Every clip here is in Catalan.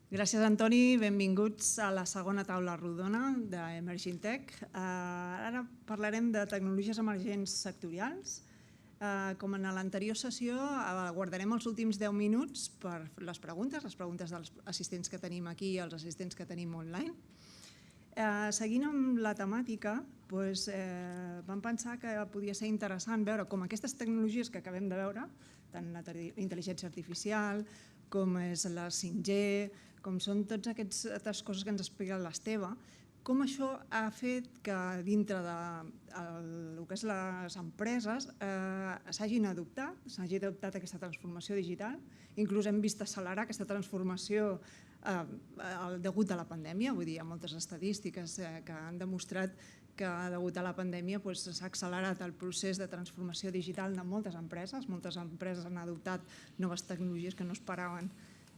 Gràcies, Antoni. Benvinguts a la segona taula rodona d'Emerging Tech. Ara parlarem de tecnologies emergents sectorials. Com en l'anterior sessió, guardarem els últims 10 minuts per les preguntes dels assistents que tenim aquí i els assistents que tenim online. Seguint amb la temàtica, vam pensar que podia ser interessant veure com aquestes tecnologies que acabem de veure, tant la intel·ligència artificial, com és la 5G, com són totes aquestes coses que ens explica l'Esteve, com això ha fet que dintre del que és les empreses s'hagi adoptat aquesta transformació digital. Inclús hem vist accelerar aquesta transformació degut a la pandèmia. Vull dir, hi ha moltes estadístiques que han demostrat que degut a la pandèmia s'ha accelerat el procés de transformació digital de moltes empreses. Moltes empreses han adoptat noves tecnologies que no esperaven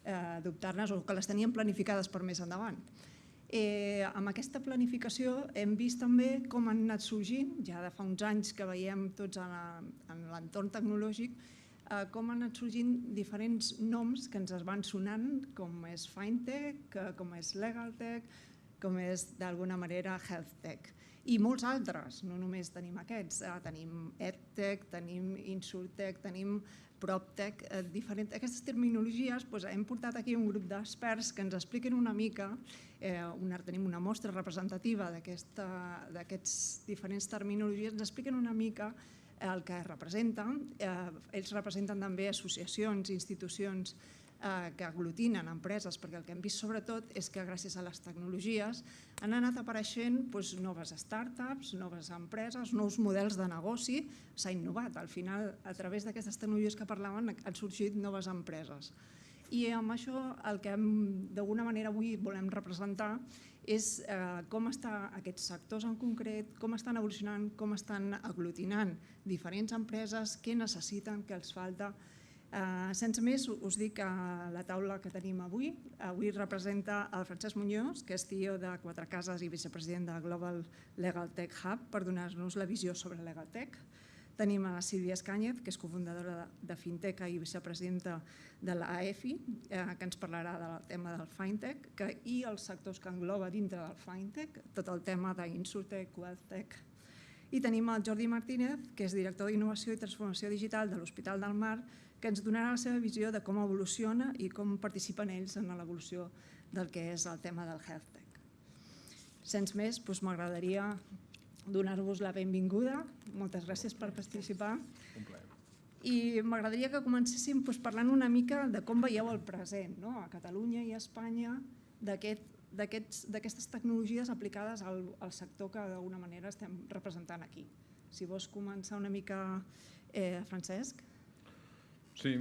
adoptar-les o que les tenien planificades per més endavant. Amb aquesta planificació hem vist també com han anat sorgint, ja de fa uns anys que veiem tots en l'entorn tecnològic, com han anat sorgint diferents noms que ens van sonant, com és FinTech, com és LegalTech, com és d'alguna manera HealthTech. I molts altres, no només tenim aquests, tenim EdTech, tenim InsurTech, tenim PropTech, aquestes terminologies. Hem portat aquí un grup d'experts que ens expliquen una mica, tenim una mostra representativa d'aquests diferents terminologies, ens expliquen una mica el que representen. Ells representen també associacions, institucions que aglutinen empreses, perquè el que hem vist sobretot és que gràcies a les tecnologies han anat apareixent noves startups, noves empreses, nous models de negoci, s'ha innovat. Al final, a través d'aquestes tecnologies que parlaven, han sorgit noves empreses. I amb això el que d'alguna manera avui volem representar és com estan aquests sectors en concret, com estan evolucionant, com estan aglutinant diferents empreses, què necessiten, què els falta. Sense més, us dic que la taula que tenim avui representa el Francesc Muñoz, que és CEO de Quatre Cases i vicepresident de Global Legal Tech Hub, per donar-nos la visió sobre Legal Tech. Tenim a la Sílvia Escàñez, que és cofundadora de Fintech i vicepresidenta de l'AEFI, que ens parlarà del tema del FinTech i els sectors que engloba dintre del FinTech, tot el tema d'InsurTech, WealthTech. I tenim el Jordi Martínez, que és director d'Innovació i Transformació Digital de l'Hospital del Mar, que ens donarà la seva visió de com evoluciona i com participen ells en l'evolució del que és el tema del HealthTech. Sense més, m'agradaria donar-vos la benvinguda. Moltes gràcies per participar. Un plaer. I m'agradaria que comencéssim parlant una mica de com veieu el present a Catalunya i a Espanya d'aquestes tecnologies aplicades al sector que d'alguna manera estem representant aquí. Si vols començar una mica, Francesc. Sí,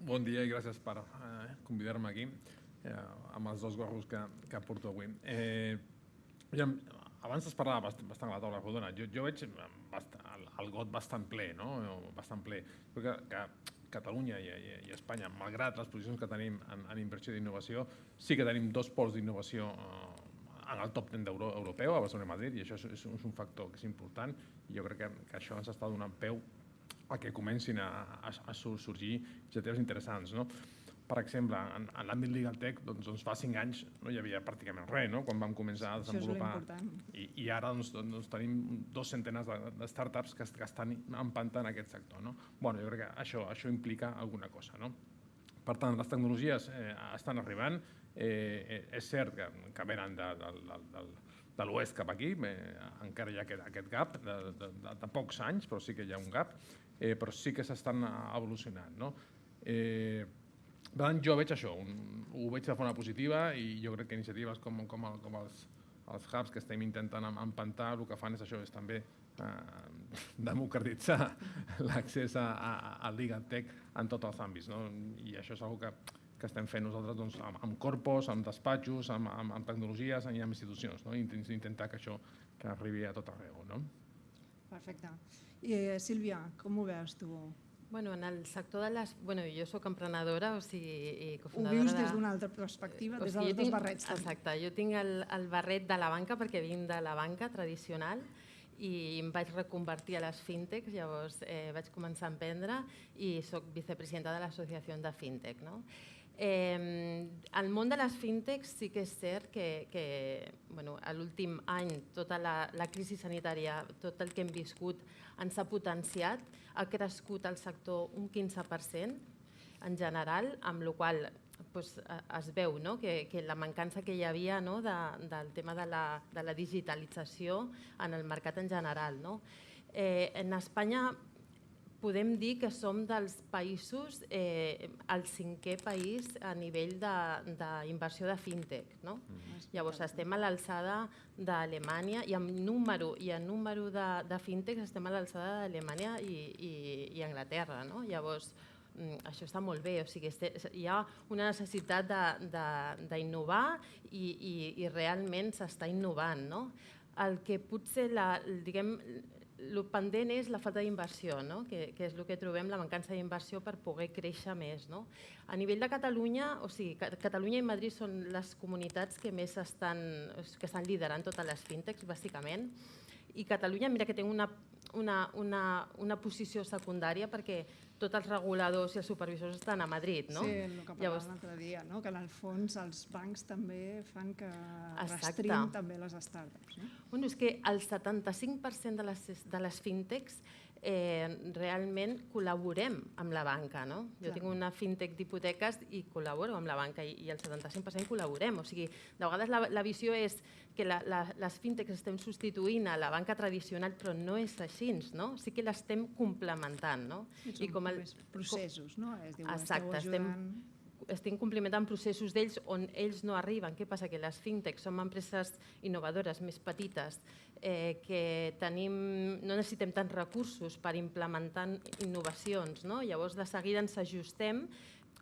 bon dia i gràcies per convidar-me aquí amb els dos gorros que porto avui. Abans es parlava bastant a la taula rodona. Jo veig el got bastant ple, bastant ple. Crec que Catalunya i Espanya, malgrat les posicions que tenim en inversió d'innovació, sí que tenim dos pols d'innovació en el top 10 europeu, a Barcelona i Madrid, i això és un factor que és important, i jo crec que això ens està donant peu a que comencin a sorgir iniciatives interessants. Per exemple, en l'àmbit LegalTech, fa 5 anys no hi havia pràcticament res quan vam començar a desenvolupar. I ara tenim 200 de startups que estan empantant aquest sector. Jo crec que això implica alguna cosa. Per tant, les tecnologies estan arribant. És cert que venen de l'oest cap aquí, encara hi ha aquest gap de pocs anys, però sí que hi ha un gap, però sí que s'estan evolucionant. Per tant, jo veig això, ho veig de forma positiva, i jo crec que iniciatives com els hubs que estem intentant empantar el que fan és això, és també democratitzar l'accés al LegalTech en tots els àmbits. I això és una que estem fent nosaltres amb corpos, amb despatxos, amb tecnologies i amb institucions, intentar que això arribi a tot arreu. Perfecte. I Sílvia, com ho veus tu? En el sector de les... Jo soc emprenedora, i cofundadora... Ho vius des d'una altra perspectiva, des dels dos barrets. Exacte, jo tinc el barret de la banca perquè vinc de la banca tradicional i em vaig reconvertir a les fintechs, llavors vaig començar a emprendre i soc vicepresidenta de l'associació de fintech. El món de les fintechs sí que és cert que a l'últim any tota la crisi sanitària, tot el que hem viscut ens ha potenciat, ha crescut el sector un 15% en general, amb la qual cosa es veu que la mancança que hi havia del tema de la digitalització en el mercat en general. En Espanya podem dir que som dels països, el 5è país a nivell d'inversió de fintech. Llavors estem a l'alçada d'Alemanya i en número de fintechs estem a l'alçada d'Alemanya i Anglaterra. Llavors això està molt bé, hi ha una necessitat d'innovar i realment s'està innovant. El que potser el pendent és la falta d'inversió, que és el que trobem, la mancança d'inversió per poder créixer més. A nivell de Catalunya, Catalunya i Madrid són les comunitats que més estan liderant totes les fintechs, bàsicament, i Catalunya, mira que té una posició secundària perquè tots els reguladors i els supervisors estan a Madrid. Sí, el que parlàvem l'altre dia, que en el fons els bancs també fan que restringin també les startups. És que el 75% de les fintechs realment col·laborem amb la banca. Jo tinc una fintech d'hipoteques i col·laboro amb la banca i el 75% col·laborem. O sigui, de vegades la visió és que les fintechs estem substituint a la banca tradicional, però no és així. Sí que l'estem complementant. Són processos, no? Exacte, estem complementant processos d'ells on ells no arriben. Què passa? Que les fintechs som empreses innovadores, més petites, que no necessitem tants recursos per implementar innovacions. Llavors, de seguida ens ajustem,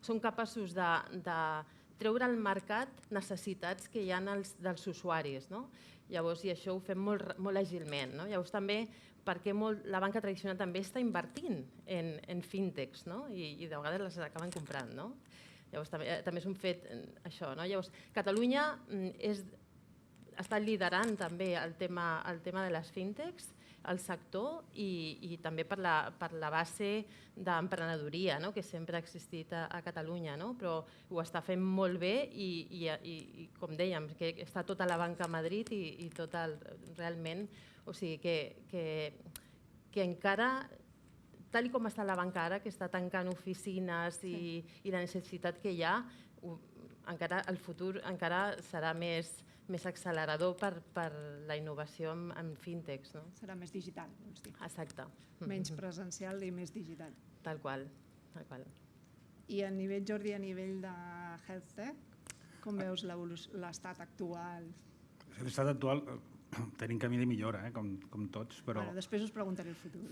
som capaços de treure al mercat necessitats que hi ha dels usuaris. Llavors, i això ho fem molt àgilment. Llavors, també perquè la banca tradicional també està invertint en fintechs i de vegades les acaben comprant. Llavors, també és un fet això. Llavors, Catalunya està liderant també el tema de les fintechs, el sector, i també per la base d'emprenedoria que sempre ha existit a Catalunya, però ho està fent molt bé i com dèiem, que està tota la banca a Madrid i tot realment, o sigui que encara, tal com està la banca ara, que està tancant oficines i la necessitat que hi ha, encara el futur encara serà més accelerador per la innovació en fintechs. Serà més digital, vols dir. Exacte. Menys presencial i més digital. Tal qual. I a nivell, Jordi, a nivell de health tech, com veus l'estat actual? L'estat actual tenim camí de millora, com tots, però... Després us preguntaré el futur.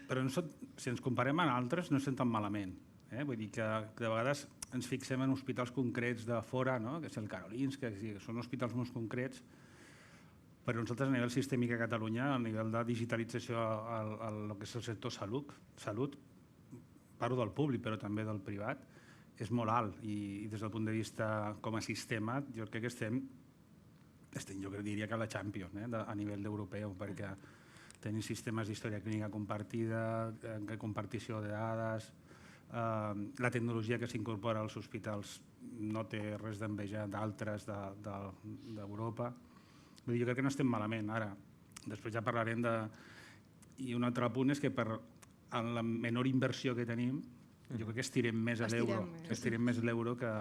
Però si ens comparem amb altres no estem tan malament. Vull dir que de vegades ens fixem en hospitals concrets de fora, que és el Karolinska, que són hospitals molt concrets, però nosaltres a nivell sistèmic a Catalunya, a nivell de digitalització al que és el sector salut, parlo del públic però també del privat, és molt alt i des del punt de vista com a sistema jo crec que estem jo diria que a la Champions a nivell europeu, perquè tenim sistemes d'història clínica compartida, compartició de dades, la tecnologia que s'incorpora als hospitals no té res d'envejar d'altres d'Europa. Jo crec que no estem malament. Ara, després ja parlarem de... I un altre punt és que per la menor inversió que tenim, jo crec que estirem més l'euro que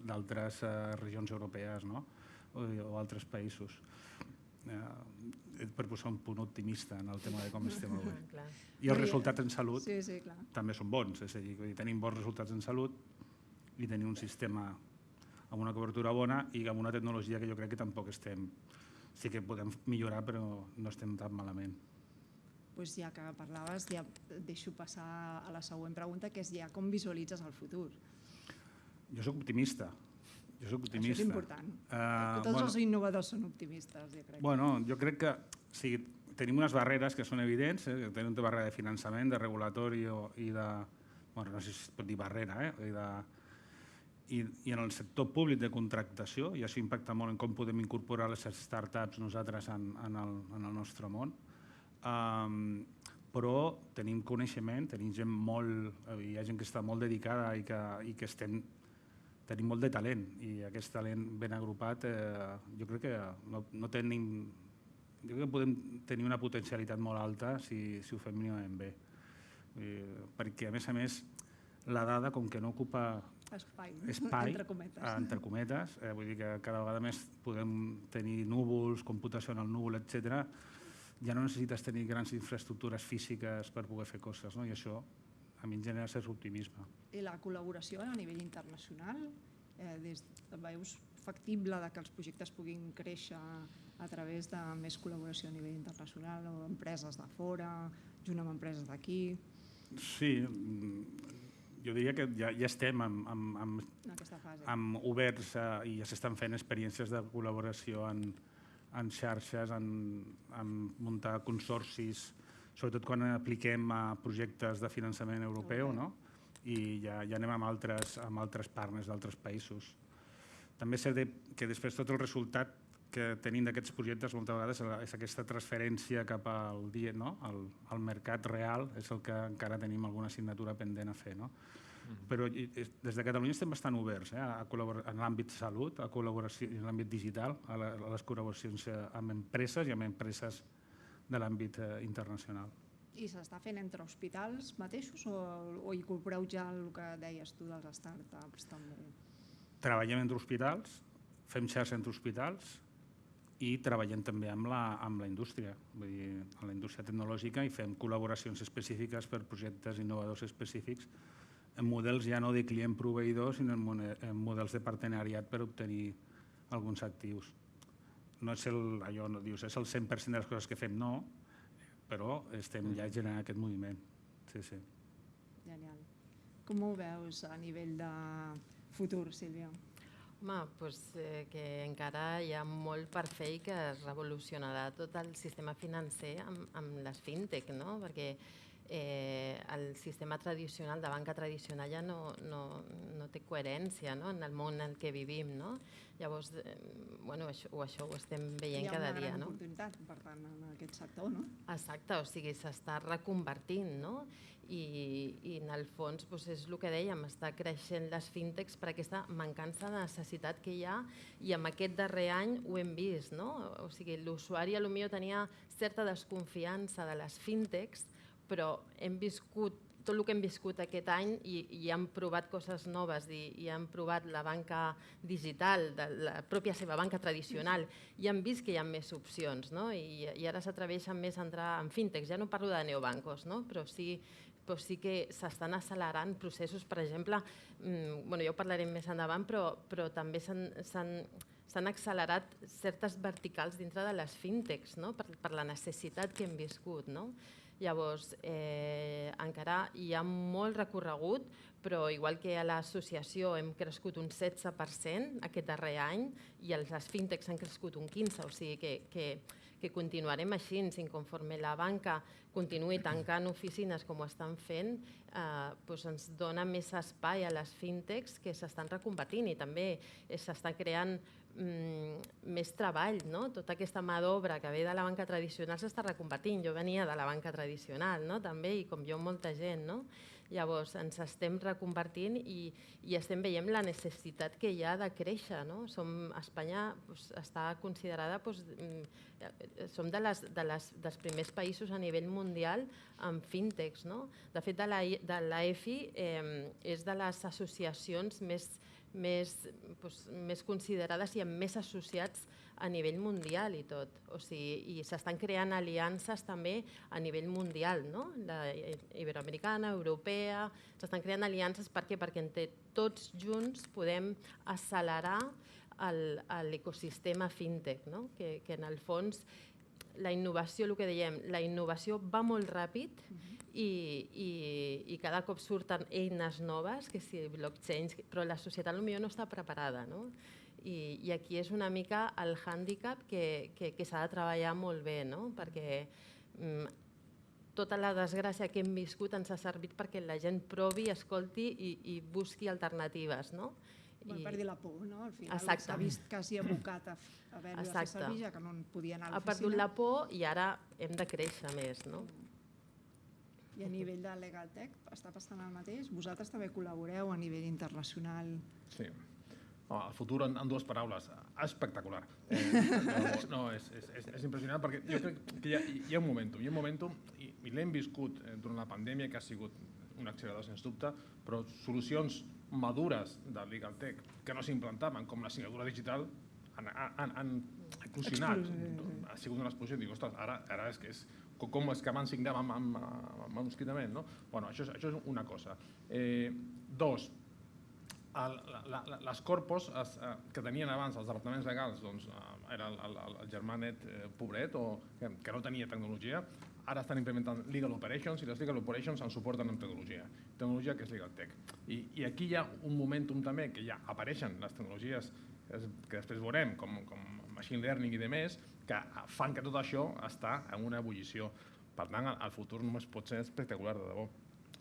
d'altres regions europees o altres països. Per posar un punt optimista en el tema de com estem avui. I els resultats en salut també són bons, és a dir, tenim bons resultats en salut i tenim un sistema amb una cobertura bona i amb una tecnologia que jo crec que tampoc estem... Sí que podem millorar, però no estem tan malament. Doncs ja que parlaves, ja deixo passar a la següent pregunta, que és ja com visualitzes el futur. Jo soc optimista. Això és important. Tots els innovadors són optimistes, jo crec. Jo crec que tenim unes barreres que són evidents, tenim una barrera de finançament, de regulatori i de... no sé si es pot dir barrera, i en el sector públic de contractació, i això impacta molt en com podem incorporar les startups nosaltres en el nostre món. però tenim coneixement, tenim gent hi ha gent que està molt dedicada i que tenim molt de talent, i aquest talent ben agrupat jo crec que no tenim, jo crec que podem tenir una potencialitat molt alta si ho fem mínimament bé, perquè a més la dada, com que no ocupa espai entre cometes, vull dir que cada vegada més podem tenir núvols, computació en el núvol, etc. Ja no necessites tenir grans infraestructures físiques per poder fer coses, i això a mi em genera cert optimisme. I la col·laboració a nivell internacional, veus factible que els projectes puguin créixer a través de més col·laboració a nivell internacional o empreses de fora, junt amb empreses d'aquí? Sí, jo diria que ja estem oberts i ja s'estan fent experiències de col·laboració en xarxes, en muntar consorcis, sobretot quan apliquem a projectes de finançament europeu, i ja anem amb altres partners d'altres països. També és cert que després tot el resultat que tenim d'aquests projectes moltes vegades és aquesta transferència cap al mercat real, és el que encara tenim alguna assignatura pendent a fer. Però des de Catalunya estem bastant oberts en l'àmbit salut, a col·laboració en l'àmbit digital, a les col·laboracions amb empreses i amb empreses de l'àmbit internacional. I s'està fent entre hospitals mateixos o incorporeu ja el que deies tu dels startups també? Treballem entre hospitals, fem xarxa entre hospitals i treballem també amb la indústria, vull dir, amb la indústria tecnològica, i fem col·laboracions específiques per projectes innovadors específics en models ja no de client-proveïdor, sinó en models de partenariat per obtenir alguns actius. No és allò, no dius, és el 100% de les coses que fem, no, però estem ja generant aquest moviment. Sí. Genial. Com ho veus a nivell de futur, Sílvia? Home, doncs que encara hi ha molt per fer i que es revolucionarà tot el sistema financer amb les fintech, no? Perquè el sistema tradicional, de banca tradicional, ja no té coherència en el món en què vivim. Llavors, això ho estem veient cada dia. Hi ha una gran oportunitat, per tant, en aquest sector, no? Exacte, o sigui, s'està reconvertint, no? I en el fons és el que dèiem, està creixent les fintechs per aquesta mancança de necessitat que hi ha, i amb aquest darrer any ho hem vist, no? O sigui, l'usuari potser tenia certa desconfiança de les fintechs, però hem viscut tot el que hem viscut aquest any i han provat coses noves i han provat la banca digital, la pròpia seva banca tradicional, i han vist que hi ha més opcions, i ara s'atreveixen més a entrar en fintechs. Ja no parlo de neobancos, però sí que s'estan accelerant processos. Per exemple, ja ho parlarem més endavant, però també s'han accelerat certes verticals dintre de les fintechs per la necessitat que hem viscut. Llavors, encara hi ha molt recorregut, però igual que a l'associació hem crescut un 16% aquest darrer any i les fintechs han crescut un 15%, o sigui que continuarem així, i conforme la banca continuï tancant oficines com ho estan fent, ens dona més espai a les fintechs que s'estan reconvertint, i també s'està creant més treball. Tota aquesta mà d'obra que ve de la banca tradicional s'està reconvertint. Jo venia de la banca tradicional també, i com jo molta gent. Llavors ens estem reconvertint i estem veient la necessitat que hi ha de créixer. Espanya està considerada, som dels primers països a nivell mundial amb fintechs. De fet, l'AEFI és de les associacions més considerades i amb més associats a nivell mundial i tot. I s'estan creant aliances també a nivell mundial, iberoamericana, europea. S'estan creant aliances perquè entre tots junts podem accelerar l'ecosistema fintech, que en el fons la innovació, el que dèiem, la innovació va molt ràpid i cada cop surten eines noves, que si blockchains, però la societat potser no està preparada. I aquí és una mica el hàndicap que s'ha de treballar molt bé, perquè tota la desgràcia que hem viscut ens ha servit perquè la gent provi, escolti i busqui alternatives. Per dir la por, al final s'ha vist quasi abocat a haver-ho de fer servir, ja que no en podia anar a l'oficina. Ha perdut la por i ara hem de créixer més. I a nivell de Legal Tech està passant el mateix? Vosaltres també col·laboreu a nivell internacional? Sí. El futur en dues paraules, espectacular. No, és impressionant perquè jo crec que hi ha un momentum i l'hem viscut durant la pandèmia, que ha sigut un accelerador sens dubte, però solucions madures de Legal Tech que no s'implantaven, com la signatura digital, han eclosionat. Ha sigut una explosió. Dic, ostres, ara és que és com és que abans signàvem manuscritament, no? Bueno, això és una cosa. Dos, les corpos que tenien abans els departaments legals, doncs era el germanet pobret que no tenia tecnologia, ara estan implementant Legal Operations i les Legal Operations en suporten amb tecnologia que és Legal Tech. I aquí hi ha un momentum també que ja apareixen les tecnologies que després veurem, com Machine Learning i demés, que fan que tot això està en una ebullició. Per tant, el futur només pot ser espectacular, de debò.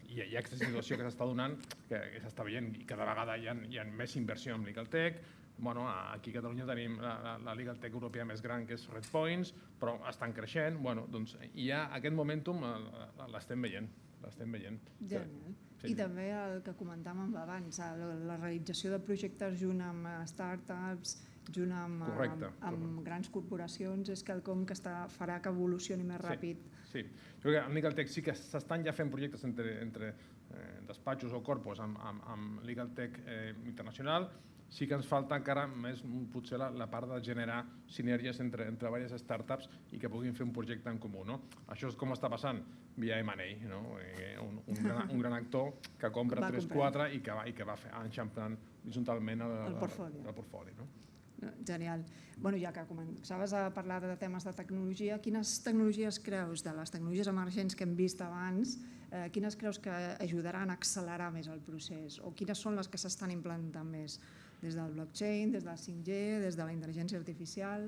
I hi ha aquesta situació que s'està donant, que s'està veient, i cada vegada hi ha més inversió en Legal Tech. Bueno, aquí a Catalunya tenim la Legal Tech europea més gran, que és Redpoints, però estan creixent. Bueno, doncs hi ha aquest momentum, l'estem veient. Genial. I també el que comentàvem abans, la realització de projectes junt amb startups, junt amb grans corporacions, és quelcom que farà que evolucioni més ràpid. Sí, jo crec que en Legal Tech sí que s'estan ja fent projectes entre despatxos o corpos amb Legal Tech internacional. Sí que ens falta encara més potser la part de generar sinergies entre diverses startups i que puguin fer un projecte en comú. Això és com està passant via M&A, un gran actor que compra 3-4 i que va enxampant horitzontalment el portfoli. Genial. Ja que començaves a parlar de temes de tecnologia, quines tecnologies creus, de les tecnologies emergents que hem vist abans, quines creus que ajudaran a accelerar més el procés? O quines són les que s'estan implantant més? Des del blockchain, des del 5G, des de la intel·ligència artificial?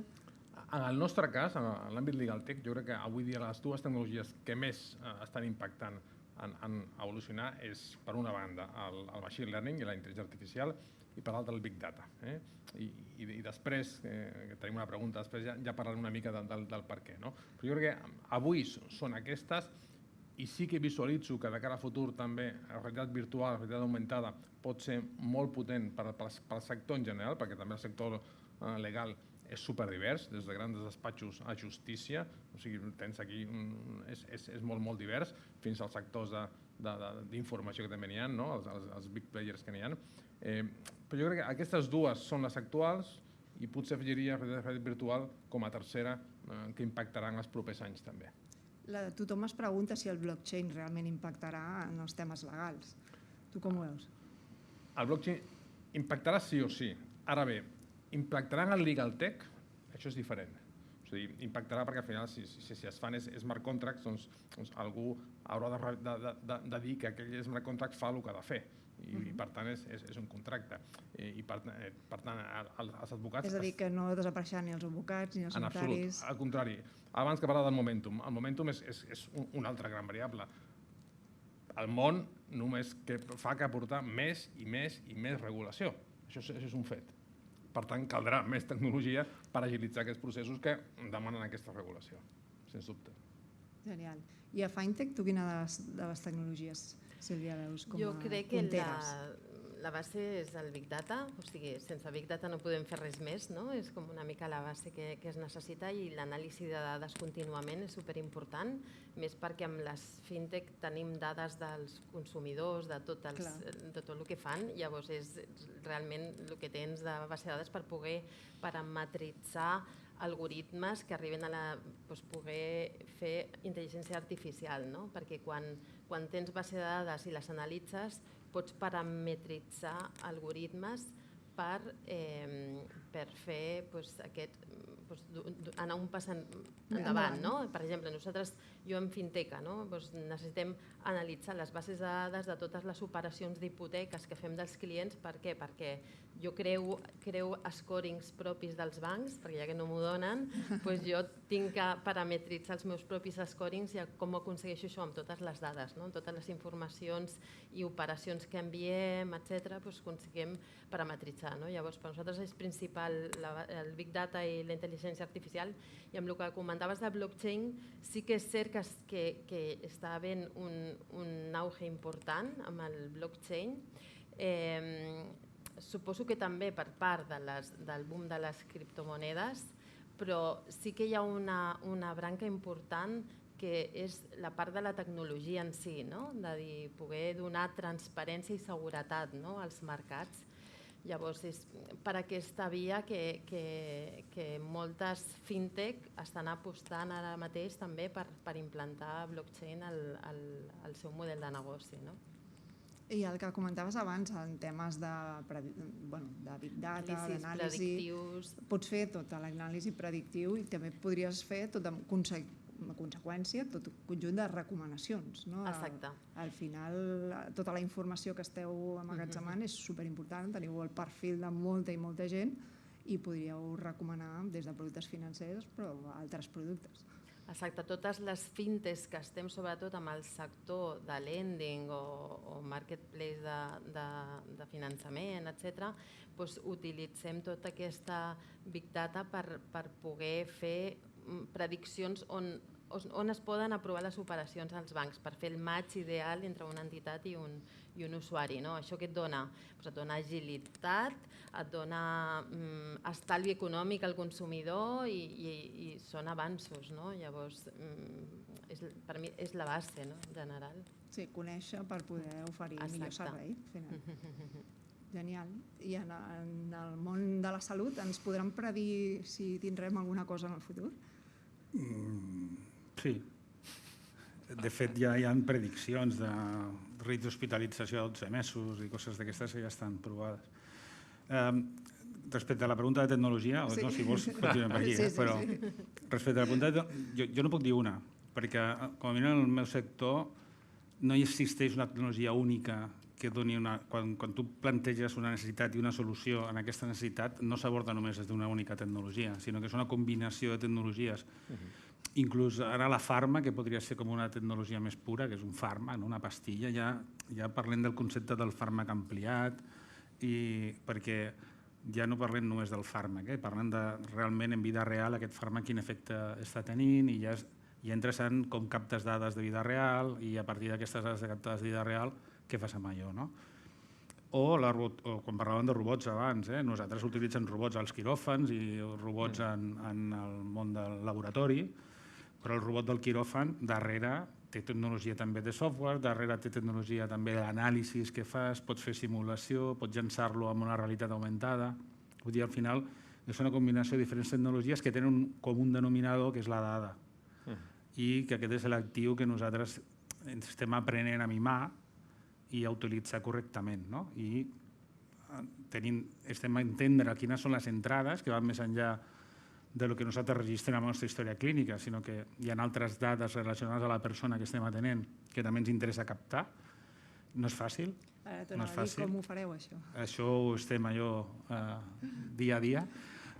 En el nostre cas, en l'àmbit Legal Tech, jo crec que avui dia les dues tecnologies que més estan impactant en evolucionar és, per una banda, el machine learning i la intel·ligència artificial, i per l'altra el big data. I després, que tenim una pregunta, després ja parlarem una mica del per què. Però jo crec que avui són aquestes, i sí que visualitzo que de cara al futur també la realitat virtual, la realitat augmentada, pot ser molt potent pel sector en general, perquè també el sector legal és superdivers, des de grans despatxos a justícia, o sigui, tens aquí, és molt divers, fins als sectors d'informació que també n'hi ha, els big players que n'hi ha. Però jo crec que aquestes dues són les actuals i potser afegiria la realitat virtual com a tercera que impactarà en els propers anys també. Tothom es pregunta si el blockchain realment impactarà en els temes legals. Tu com ho veus? El blockchain impactarà sí o sí. Ara bé, impactarà en el Legal Tech? Això és diferent. O sigui, impactarà perquè al final, si es fan smart contracts, doncs algú haurà de dir que aquell smart contract fa el que ha de fer. I per tant és un contracte. I per tant els advocats... És a dir, que no desapareixeran ni els advocats ni els notaris... En absolut, al contrari. Abans que parlar del momentum, el momentum és una altra gran variable. El món només fa que aportar més i més regulació. Això és un fet. Per tant, caldrà més tecnologia per agilitzar aquests processos que demanen aquesta regulació, sens dubte. Genial. I a Fintech, tu quina de les tecnologies, Sílvia, veus com a punteres? Jo crec que la base és el Big Data, o sigui, sense Big Data no podem fer res més, no? És com una mica la base que es necessita i l'anàlisi de dades contínuament és superimportant, més perquè amb les fintech tenim dades dels consumidors, de tot el que fan, llavors és realment el que tens de base de dades per poder parametritzar algoritmes que arriben a poder fer intel·ligència artificial, perquè quan tens base de dades i les analitzes pots parametritzar algoritmes per fer anar un pas endavant. Per exemple, jo en Finteca necessitem analitzar les bases de dades de totes les operacions d'hipoteques que fem dels clients. Per què? Perquè jo creo scorings propis dels bancs, perquè ja que no m'ho donen, doncs jo tinc que parametritzar els meus propis scorings i com ho aconsegueixo això amb totes les dades, no? Amb totes les informacions i operacions que enviem, etc., doncs aconseguim parametritzar. No? Llavors, per nosaltres és principal el Big Data i la intel·ligència artificial, i amb el que comentaves de blockchain, sí que és cert que està havent un auge important amb el blockchain. Suposo que també per part del boom de les criptomonedes, però sí que hi ha una branca important que és la part de la tecnologia en si, no? De dir, poder donar transparència i seguretat, no? Als mercats. Llavors, és per aquesta via que moltes fintech estan apostant ara mateix també per implantar blockchain al seu model de negoci. No? I el que comentaves abans, en temes de Big Data, d'anàlisi, pots fer tota l'anàlisi predictiu i també podries fer tot amb conseqüència, tot un conjunt de recomanacions. No? Exacte. Al final, tota la informació que esteu emmagatzemant és superimportant, teniu el perfil de molta i molta gent i podríeu recomanar des de productes financers però altres productes. Exacte, totes les fintes que estem sobretot amb el sector de lending o marketplace de finançament, etc., doncs utilitzem tota aquesta Big Data per poder fer prediccions on es poden aprovar les operacions als bancs per fer el match ideal entre una entitat i un usuari. No? Això què et dona? Doncs et dona agilitat, et dona estalvi econòmic al consumidor i són avanços. No? Llavors, per mi és la base, no? En general. Sí, conèixer per poder oferir millor servei. Genial. I en el món de la salut ens podran predir si tindrem alguna cosa en el futur? Sí. De fet, ja hi ha prediccions de risc d'hospitalització a 12 mesos i coses d'aquestes que ja estan provades. Respecte a la pregunta de tecnologia, no, si vols continuem per aquí, però respecte a la pregunta, jo no puc dir una, perquè com a mínim en el meu sector no hi existeix una tecnologia única que doni una... Quan tu planteges una necessitat i una solució en aquesta necessitat, no s'aborda només des d'una única tecnologia, sinó que és una combinació de tecnologies. Inclús ara la farma, que podria ser com una tecnologia més pura, que és un fàrmac, una pastilla, ja parlem del concepte del fàrmac ampliat, perquè ja no parlem només del fàrmac, parlem de realment en vida real aquest fàrmac quin efecte està tenint i ja entres en com captes dades de vida real i a partir d'aquestes dades captades de vida real què fas amb allò, no? O quan parlàvem de robots abans, nosaltres utilitzem robots als quiròfans i robots en el món del laboratori, però el robot del quiròfan darrere té tecnologia també de software, darrere té tecnologia també d'anàlisis que fas, pots fer simulació, pots llançar-lo amb una realitat augmentada. Vull dir, al final és una combinació de diferents tecnologies que tenen un comú denominador que és la dada i que aquest és l'actiu que nosaltres estem aprenent a mimar i a utilitzar correctament. I estem a entendre quines són les entrades que van més enllà del que nosaltres registrem a la nostra història clínica, sinó que hi ha altres dades relacionades a la persona que estem atenent que també ens interessa captar. No és fàcil. Ara t'anava a dir com ho fareu, això. Això ho estem dia a dia.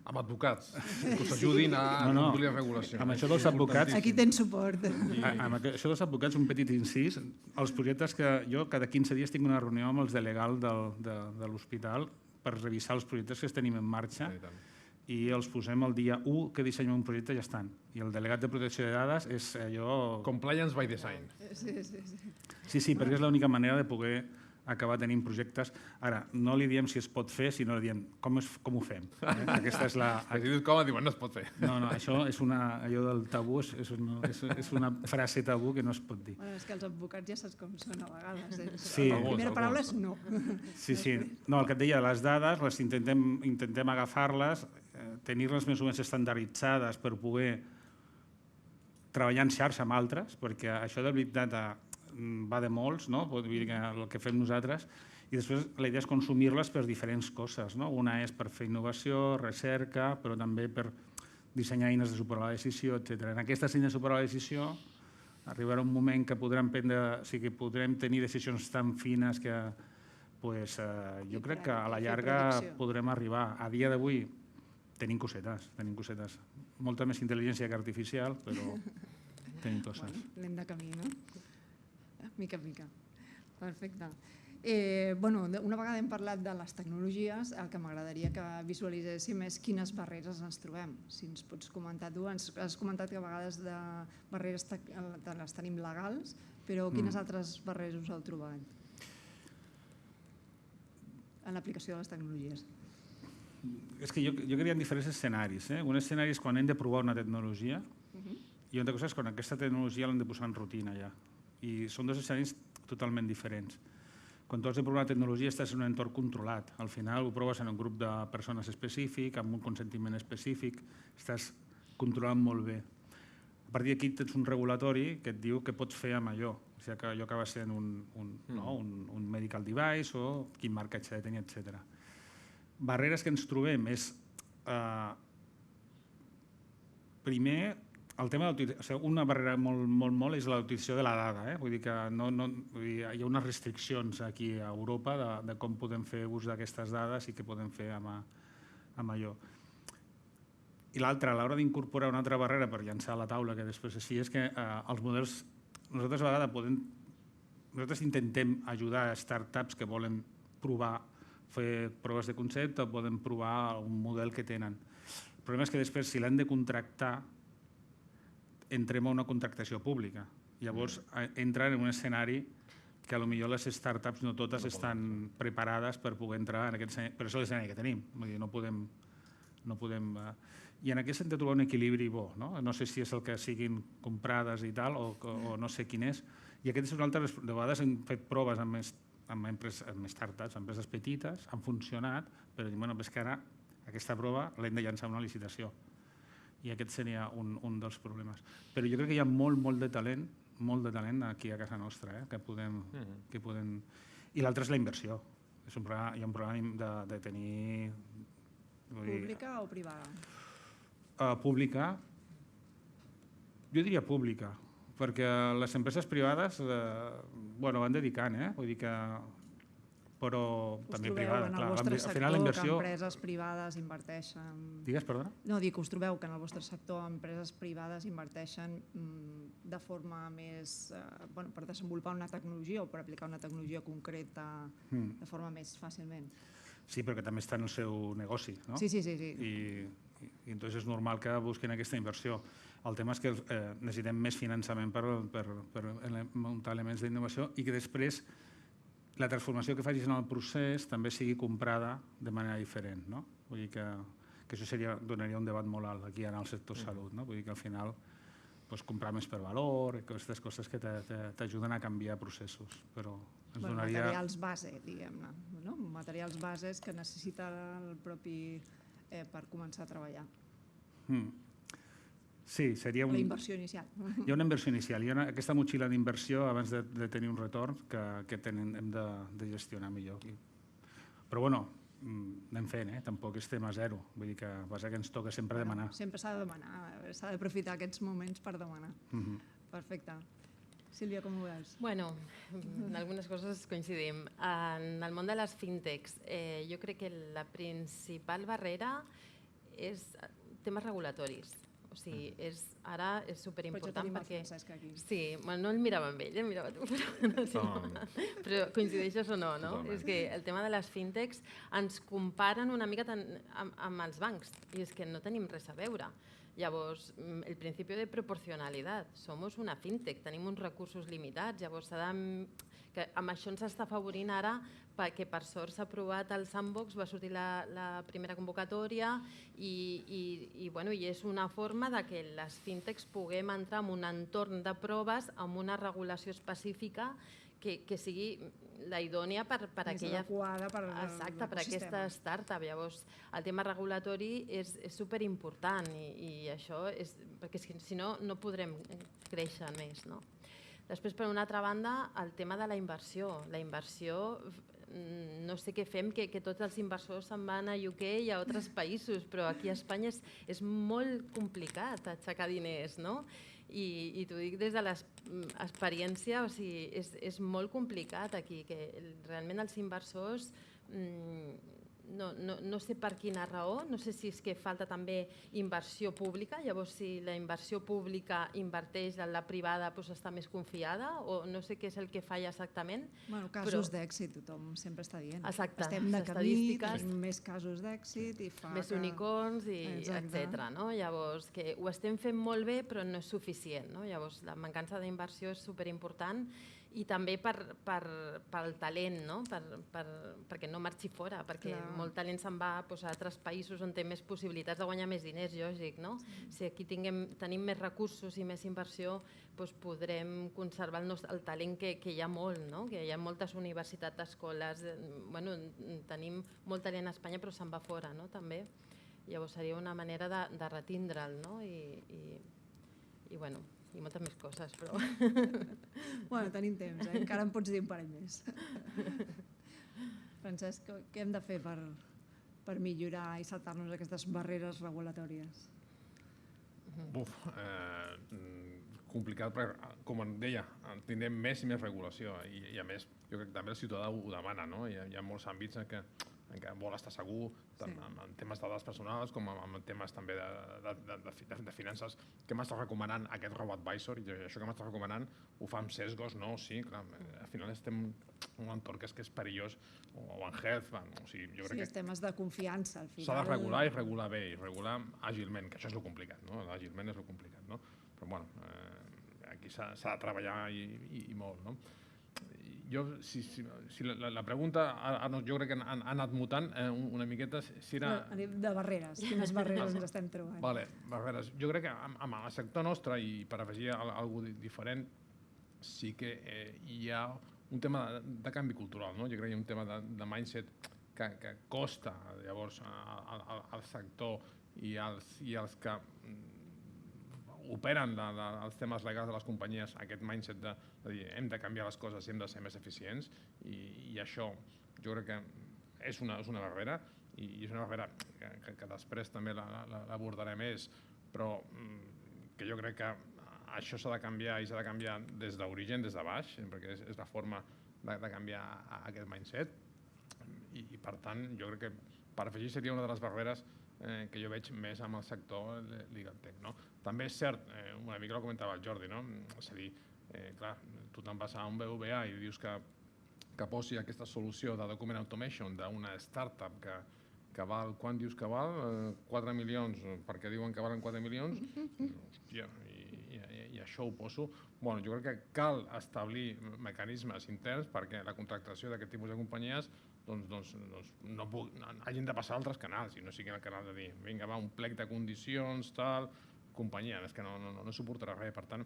Amb advocats, que us ajudin a complir les regulacions. Amb això dels advocats... Aquí tens suport. Amb això dels advocats, un petit incís. Els projectes que jo cada 15 dies tinc una reunió amb els delegals de l'hospital per revisar els projectes que tenim en marxa i els posem el dia 1 que dissenyem un projecte i ja estan. I el delegat de protecció de dades és allò... Compliance by design. Sí, perquè és l'única manera de poder acabar tenint projectes. Ara, no li diem si es pot fer, sinó li diem com ho fem. Aquesta és la... Si dius com, diuen no es pot fer. No, això és allò del tabú, és una frase tabú que no es pot dir. És que els advocats ja saps com són a vegades. Sí. La primera paraula és no. Sí. No, el que et deia, les dades, les intentem agafar-les, tenir-les més o menys estandarditzades per poder treballar en xarxa amb altres, perquè això del Big Data va de molts, no? Vull dir que el que fem nosaltres, i després la idea és consumir-les per diferents coses. Una és per fer innovació, recerca, però també per dissenyar eines de suport a la decisió, etc. En aquestes eines de suport a la decisió arribarà un moment que podrem tenir decisions tan fines que jo crec que a la llarga podrem arribar. A dia d'avui tenim cosetes. Molta més intel·ligència que artificial, però tenim coses. Anem de camí, no? Mica en mica. Perfecte. Una vegada hem parlat de les tecnologies, el que m'agradaria que visualitzéssim és quines barreres ens trobem. Si ens pots comentar tu, has comentat que a vegades de barreres les tenim legals, però quines altres barreres us heu trobat en l'aplicació de les tecnologies? És que jo crec que hi ha diferents escenaris. Un escenari és quan hem de provar una tecnologia i una cosa és quan aquesta tecnologia l'hem de posar en rutina ja. I són dos escenaris totalment diferents. Quan tu has de provar una tecnologia estàs en un entorn controlat. Al final ho proves en un grup de persones específic, amb un consentiment específic, estàs controlant molt bé. A partir d'aquí tens un regulatori que et diu què pots fer amb allò. O sigui que allò acaba sent un medical device o quin marcatge ha de tenir, etc. Barreres que ens trobem és, primer, el tema de una barrera molt és la utilització de la dada. Vull dir que hi ha unes restriccions aquí a Europa de com podem fer ús d'aquestes dades i què podem fer amb allò. I l'altra, a l'hora d'incorporar una altra barrera per llançar a la taula, que després així, és que els models, nosaltres a vegades intentem ajudar a startups que volen provar, fer proves de concepte o poden provar un model que tenen. El problema és que després, si l'han de contractar, entrem a una contractació pública. Llavors entren en un escenari que potser les startups no totes estan preparades per poder entrar en aquest escenari, però és l'escenari que tenim. No podem... I en aquest sentit trobar un equilibri bo. No sé si és el que siguin comprades i tal, o no sé quin és. I aquest és un altre... De vegades hem fet proves amb startups, empreses petites, han funcionat, però és que ara aquesta prova l'hem de llançar a una licitació. I aquest seria un dels problemes. Però jo crec que hi ha molt de talent aquí a casa nostra, que podem... I l'altre és la inversió. Hi ha un problema de tenir... Pública o privada? Pública. Jo diria pública, perquè les empreses privades van dedicant, vull dir que... però també privada. En el vostre sector que empreses privades inverteixen... Digues, perdona? No, dic, us trobeu que en el vostre sector empreses privades inverteixen de forma més... per desenvolupar una tecnologia o per aplicar una tecnologia concreta de forma més fàcilment. Sí, però que també està en el seu negoci, no? Sí. I entonces és normal que busquin aquesta inversió. El tema és que necessitem més finançament per muntar elements d'innovació i que després la transformació que facis en el procés també sigui comprada de manera diferent. Vull dir que això donaria un debat molt alt aquí en el sector salut. Vull dir que al final comprar més per valor, aquestes coses que t'ajuden a canviar processos. Materials base, diguem-ne. Materials bases que necessita el propi per començar a treballar. Sí, seria la inversió inicial. Hi ha una inversió inicial, hi ha aquesta motxilla d'inversió abans de tenir un retorn que hem de gestionar millor. Però anem fent, tampoc estem a zero, vull dir que passa que ens toca sempre demanar. Sempre s'ha de demanar, s'ha d'aprofitar aquests moments per demanar. Perfecte. Sílvia, com ho veus? En algunes coses coincidim. En el món de les fintechs, jo crec que la principal barrera és temes regulatoris. O sigui, ara és superimportant perquè... Sí, no el mirava amb ell, mirava tu, però coincideixes o no? És que el tema de les fintechs ens comparen una mica amb els bancs i és que no tenim res a veure. Llavors, el principi de proporcionalitat. Som una fintech, tenim uns recursos limitats, llavors amb això ens està afavorint ara que per sort s'ha aprovat el Sandbox, va sortir la primera convocatòria i és una forma que les fintechs puguem entrar en un entorn de proves amb una regulació específica que sigui la idònia per aquella... Més adequada per exacte, per aquesta startup. Llavors, el tema regulatori és superimportant i això és... perquè si no, no podrem créixer més, no? Després, per una altra banda, el tema de la inversió. La inversió, no sé què fem, que tots els inversors se'n van a UK i a altres països, però aquí a Espanya és molt complicat aixecar diners, no? I t'ho dic des de l'experiència, o sigui, és molt complicat aquí, que realment els inversors no sé per quina raó, no sé si és que falta també inversió pública, llavors si la inversió pública inverteix en la privada està més confiada o no sé què és el que falla exactament. Bueno, casos d'èxit, tothom sempre està dient. Exacte, estem de camí, estadístiques, tenim més casos d'èxit i fa més que... unicorns, etc. Llavors, que ho estem fent molt bé però no és suficient. Llavors, la mancança d'inversió és superimportant i també pel talent, perquè no marxi fora, perquè molt talent se'n va a altres països on té més possibilitats de guanyar més diners, lògic. Si aquí tenim més recursos i més inversió, podrem conservar el talent que hi ha molt, que hi ha moltes universitats, escoles, tenim molt talent a Espanya però se'n va fora també. Llavors seria una manera de retindre'l i moltes més coses, però... Bueno, tenim temps, encara en pots dir un parell més. Francesc, què hem de fer per millorar i saltar-nos aquestes barreres regulatòries? Complicat, perquè, com deia, tindrem més i més regulació i a més, jo crec que també el ciutadà ho demana, no? Hi ha molts àmbits en què vol estar segur, tant en temes de dades personals com en temes també de finances. Què m'estàs recomanant aquest RoboAdvisor? I això que m'estàs recomanant ho fa amb sesgos, no? Sí, clar, al final estem en un entorn que és perillós, o en health, sí, els temes de confiança, al final. S'ha de regular i regular bé, i regular àgilment, que això és el complicat, no? Àgilment és el complicat, no? Però, bueno, aquí s'ha de treballar i molt, no? Si la pregunta, jo crec que ha anat mutant una miqueta, si era... Anem de barreres, quines barreres ens estem trobant? Vale, barreres. Jo crec que amb el sector nostre, i per afegir alguna cosa diferent, sí que hi ha un tema de canvi cultural, no? Jo crec que hi ha un tema de mindset que costa, llavors, al sector i als que operen els temes legals de les companyies, aquest mindset de dir hem de canviar les coses i hem de ser més eficients, i això jo crec que és una barrera, i és una barrera que després també l'abordaré més, però que jo crec que això s'ha de canviar i s'ha de canviar des d'origen, des de baix, perquè és la forma de canviar aquest mindset, i per tant jo crec que per afegir seria una de les barreres que jo veig més amb el sector LegalTech. També és cert, una mica ho comentava el Jordi, és a dir, clar, tu te'n vas a un BBVA i dius que posi aquesta solució de document automation d'una startup que val, quan dius que val? 4 milions, perquè diuen que valen 4 milions? Hòstia, i això ho poso. Bueno, jo crec que cal establir mecanismes interns perquè la contractació d'aquest tipus de companyies no hagin de passar altres canals, i no siguin el canal de dir vinga, va, un plec de condicions, tal, companyia, és que no suportarà res. Per tant,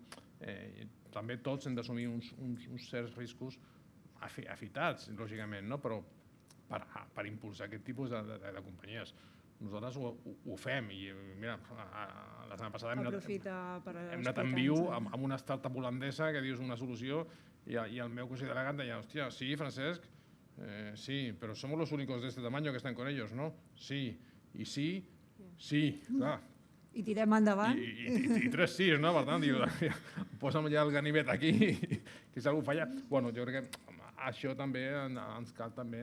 també tots hem d'assumir uns certs riscos afitats, lògicament, però per impulsar aquest tipus de companyies. Nosaltres ho fem, i mira, la setmana passada hem anat en viu amb una startup holandesa que dius una solució, i el meu cosí delegat deia, hòstia, sí, Francesc, sí, pero somos los únicos de este tamaño que están con ellos, ¿no? Sí, i sí, clar. I tirem endavant. I 3 sís, no? Per tant, diu, posa'm ja el ganivet aquí, que si algú falla. Bueno, jo crec que això també ens cal també,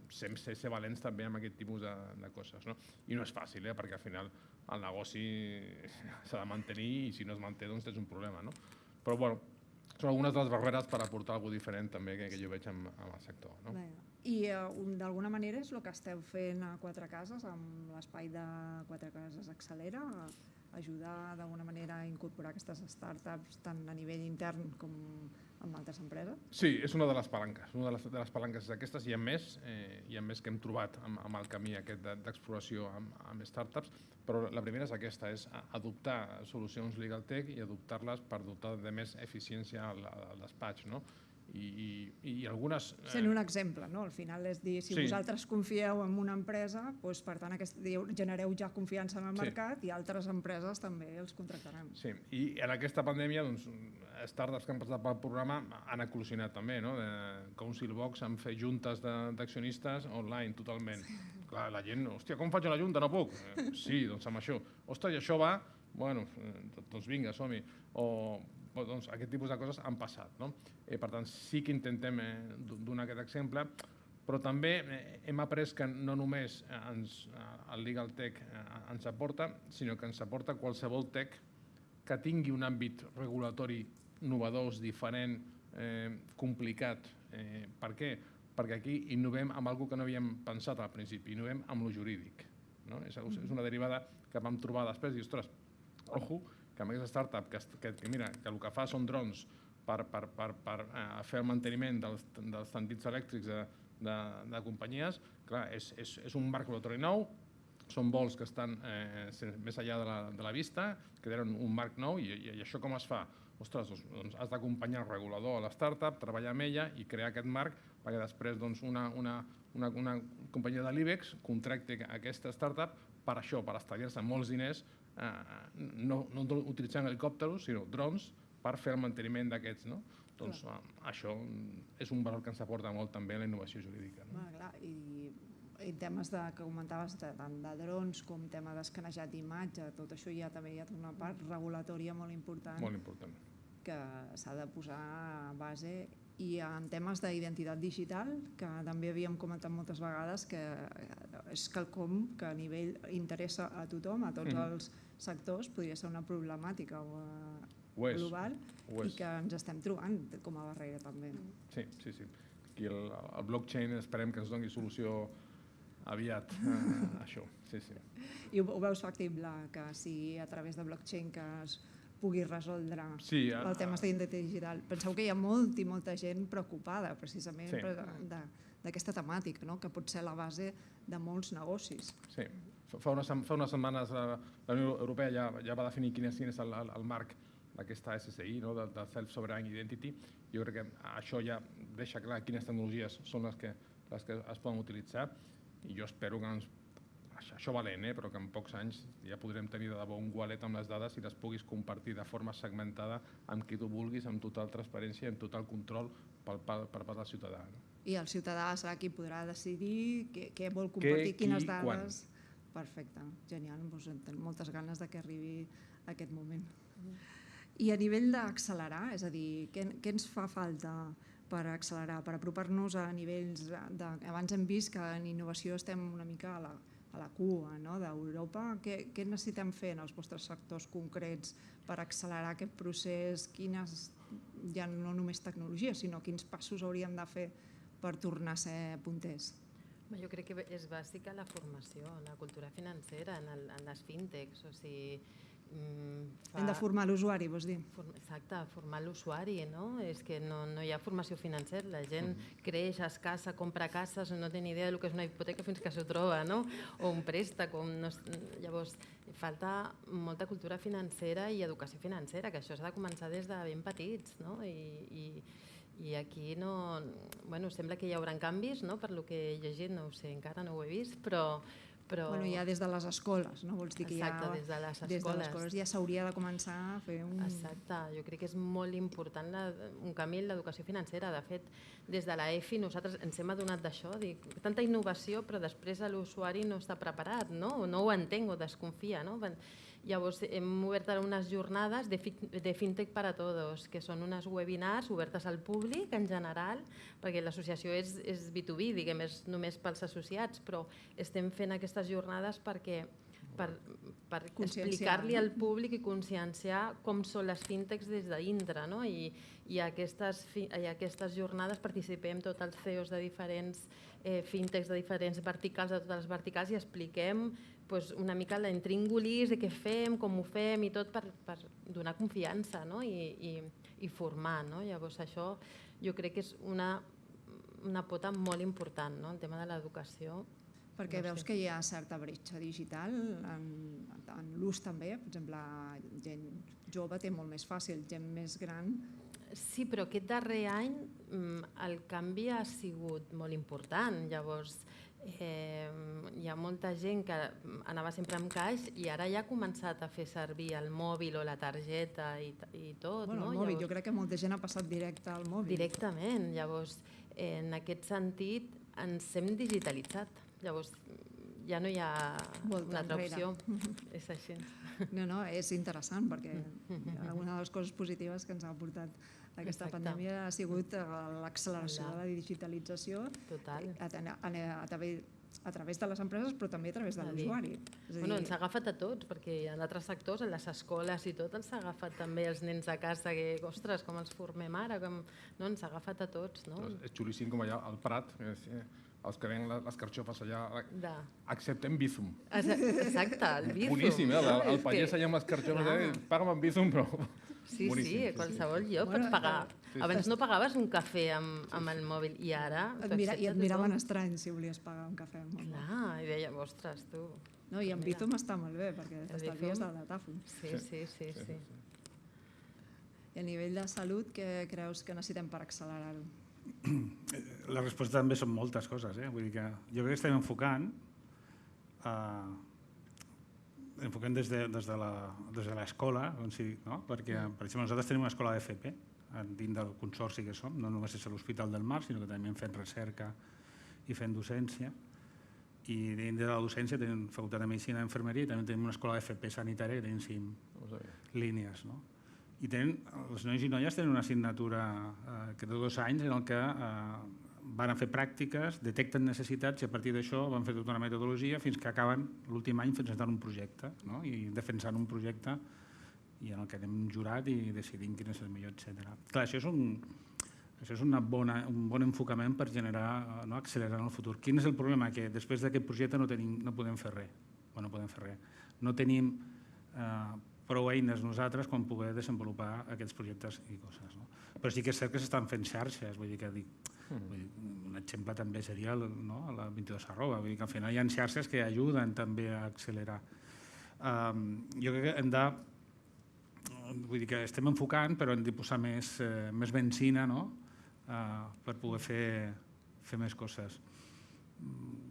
ser valents també amb aquest tipus de coses, no? I no és fàcil, perquè al final el negoci s'ha de mantenir, i si no es manté, doncs tens un problema, no? Però, bueno, són algunes de les barreres per aportar alguna cosa diferent també que jo veig amb el sector. I d'alguna manera és el que esteu fent a Quatre Cases, amb l'espai de Quatre Cases Accelera, ajudar d'alguna manera a incorporar aquestes startups tant a nivell intern com amb altres empreses? Sí, és una de les palanques. Una de les palanques aquestes, hi ha més que hem trobat amb el camí aquest d'exploració amb startups, però la primera és aquesta, és adoptar solucions LegalTech i adoptar-les per dotar de més eficiència al despatx, no? I algunes... Sent un exemple, no? Al final és dir, si vosaltres confieu en una empresa, per tant genereu ja confiança en el mercat i altres empreses també els contractaran. Sí, i en aquesta pandèmia, startups que han passat pel programa han eclosionat també, no? Councilbox han fet juntes d'accionistes online totalment. Clar, la gent, hòstia, com faig a la Junta? No puc. Sí, doncs amb això. Ostres, i això va? Bueno, doncs vinga, som-hi. O doncs, aquest tipus de coses han passat, no? Per tant, sí que intentem donar aquest exemple, però també hem après que no només el Legal Tech ens aporta, sinó que ens aporta qualsevol tech que tingui un àmbit regulatori innovador, diferent, complicat. Per què? Perquè aquí innovem amb alguna que no havíem pensat al principi, innovem amb lo jurídic. És una derivada que vam trobar després i, ostres, ojo, que amb aquesta startup que el que fa són drons per fer el manteniment dels tendits elèctrics de companyies, clar, és un marc regulatori nou, són vols que estan més enllà de la vista, que tenen un marc nou, i això com es fa? Ostres, doncs has d'acompanyar el regulador a la startup, treballar amb ella i crear aquest marc perquè després una companyia de l'IBEX contracti aquesta startup per això, per estalviar-se molts diners, no utilitzant helicòpters, sinó drons, per fer el manteniment d'aquests. Doncs això és un valor que ens aporta molt també a la innovació jurídica. I temes que comentaves tant de drons com tema d'escanejat d'imatge, tot això també hi ha una part regulatòria molt important que s'ha de posar a base. I en temes d'identitat digital, que també havíem comentat moltes vegades, que és quelcom que a nivell interessa a tothom, a tots els sectors, podria ser una problemàtica global i que ens estem trobant com a barrera també. Sí. Aquí el blockchain esperem que ens doni solució aviat a això. I ho veus factible, que sigui a través de blockchain que es pugui resoldre el tema d'identitat digital? Penseu que hi ha molta gent preocupada precisament d'aquesta temàtica, que pot ser la base de molts negocis. Sí, fa unes setmanes la Unió Europea ja va definir quin és el marc d'aquesta SSI, de Self-Sovereign Identity. Jo crec que això ja deixa clar quines tecnologies són les que es poden utilitzar, i jo espero que això valent, però que en pocs anys ja podrem tenir de debò un wallet amb les dades i les puguis compartir de forma segmentada amb qui tu vulguis, amb total transparència i amb total control per part del ciutadà. I el ciutadà serà qui podrà decidir què vol compartir, quines dades. Perfecte, genial, tenim moltes ganes que arribi aquest moment. I a nivell d'accelerar, és a dir, què ens fa falta per accelerar, per apropar-nos a nivells abans hem vist que en innovació estem una mica a la cua d'Europa. Què necessitem fer en els vostres sectors concrets per accelerar aquest procés? Quines, ja no només tecnologies, sinó quins passos hauríem de fer per tornar a ser punters? Jo crec que és bàsica la formació, la cultura financera en les fintechs. O sigui, hem de formar l'usuari, vols dir? Exacte, formar l'usuari, no? És que no hi ha formació financera, la gent creix, es casa, compra cases, no té ni idea del que és una hipoteca fins que s'ho troba, no? O un préstec. Llavors, falta molta cultura financera i educació financera, que això s'ha de començar des de ben petits, no? I aquí sembla que hi haurà canvis, per lo que he llegit, no ho sé, encara no ho he vist, però ja des de les escoles, no? Vols dir que exacte, des de les escoles ja s'hauria de començar a fer un... Exacte, jo crec que és molt important un canvi en l'educació financera. De fet, des de l'EFI nosaltres ens hem adonat d'això, tanta innovació però després l'usuari no està preparat, no ho entén o desconfia. Llavors hem obert unes jornades de Fintech para Todos, que són unes webinars obertes al públic en general, perquè l'associació és B2B, diguem, és només pels associats, però estem fent aquestes jornades per explicar-li al públic i conscienciar com són les fintechs des de dintre. I a aquestes jornades participem tots els CEOs de diferents fintechs, de diferents verticals, de totes les verticals, i expliquem una mica l'intríngulis de què fem, com ho fem i tot per donar confiança i formar. Llavors això jo crec que és una pota molt important, el tema de l'educació. Perquè veus que hi ha certa bretxa digital en l'ús també, per exemple, gent jove té molt més fàcil, gent més gran... Sí, però aquest darrer any el canvi ha sigut molt important. Llavors, hi ha molta gent que anava sempre amb caix i ara ja ha començat a fer servir el mòbil o la targeta i tot. El mòbil, jo crec que molta gent ha passat directe al mòbil. Directament. Llavors, en aquest sentit, ens hem digitalitzat. Llavors, ja no hi ha Volta una altra enrere. opció. És així. No, és interessant perquè una de les coses positives que ens ha aportat aquesta Exacte. pandèmia ha sigut l'acceleració de la digitalització Total. a través de les empreses però també a través de l'usuari. És a dir, Ens ha agafat a tots, perquè en altres sectors, en les escoles i tot, ens ha agafat també els nens a casa, que, ostres, com els formem ara, ens ha agafat a tots, no? És xulíssim com allà al Prat, els que venen les carxofes allà, De... acceptem Bizum. Exacte, el Bizum. Boníssim, el pagès allà amb les carxofes, paga'm amb Bizum, però... Sí, boníssim, a qualsevol lloc pots pagar. Abans no pagaves un cafè amb el mòbil i ara... I et miraven estrany si volies pagar un cafè amb el mòbil. Clar, i deia, ostres, tu... No, i amb Bizum està molt bé perquè t'estalvies del datàfon. Sí. I a nivell de salut, què creus que necessitem per accelerar-ho? La resposta també són moltes coses. Vull dir que jo crec que estem enfocant des de l'escola, no? Perquè, per exemple, nosaltres tenim una escola d'FP dins del consorci que som, no només és a l'Hospital del Mar, sinó que també fem recerca i fem docència. I dins de la docència tenim facultat de Medicina i Infermeria i també tenim una escola d'FP sanitària que tenim 5 línies. No? I els nois i noies tenen una assignatura que de 2 anys en què van a fer pràctiques, detecten necessitats i a partir d'això van fer tota una metodologia fins que acaben l'últim any presentant un projecte, no? I defensant un projecte i en el que anem jurat i decidim quin és el millor, etc. Clar, això és un bon enfocament per generar, no, accelerar en el futur. Quin és el problema? Que després d'aquest projecte no podem fer res. No tenim prou eines nosaltres com poder desenvolupar aquests projectes i coses. No? Però sí que és cert que s'estan fent xarxes, vull dir que un exemple també seria la 22 arroba, vull dir que al final hi ha xarxes que ajuden també a accelerar. Jo crec que hem de, vull dir que estem enfocant però hem de posar més benzina, no? Per poder fer més coses.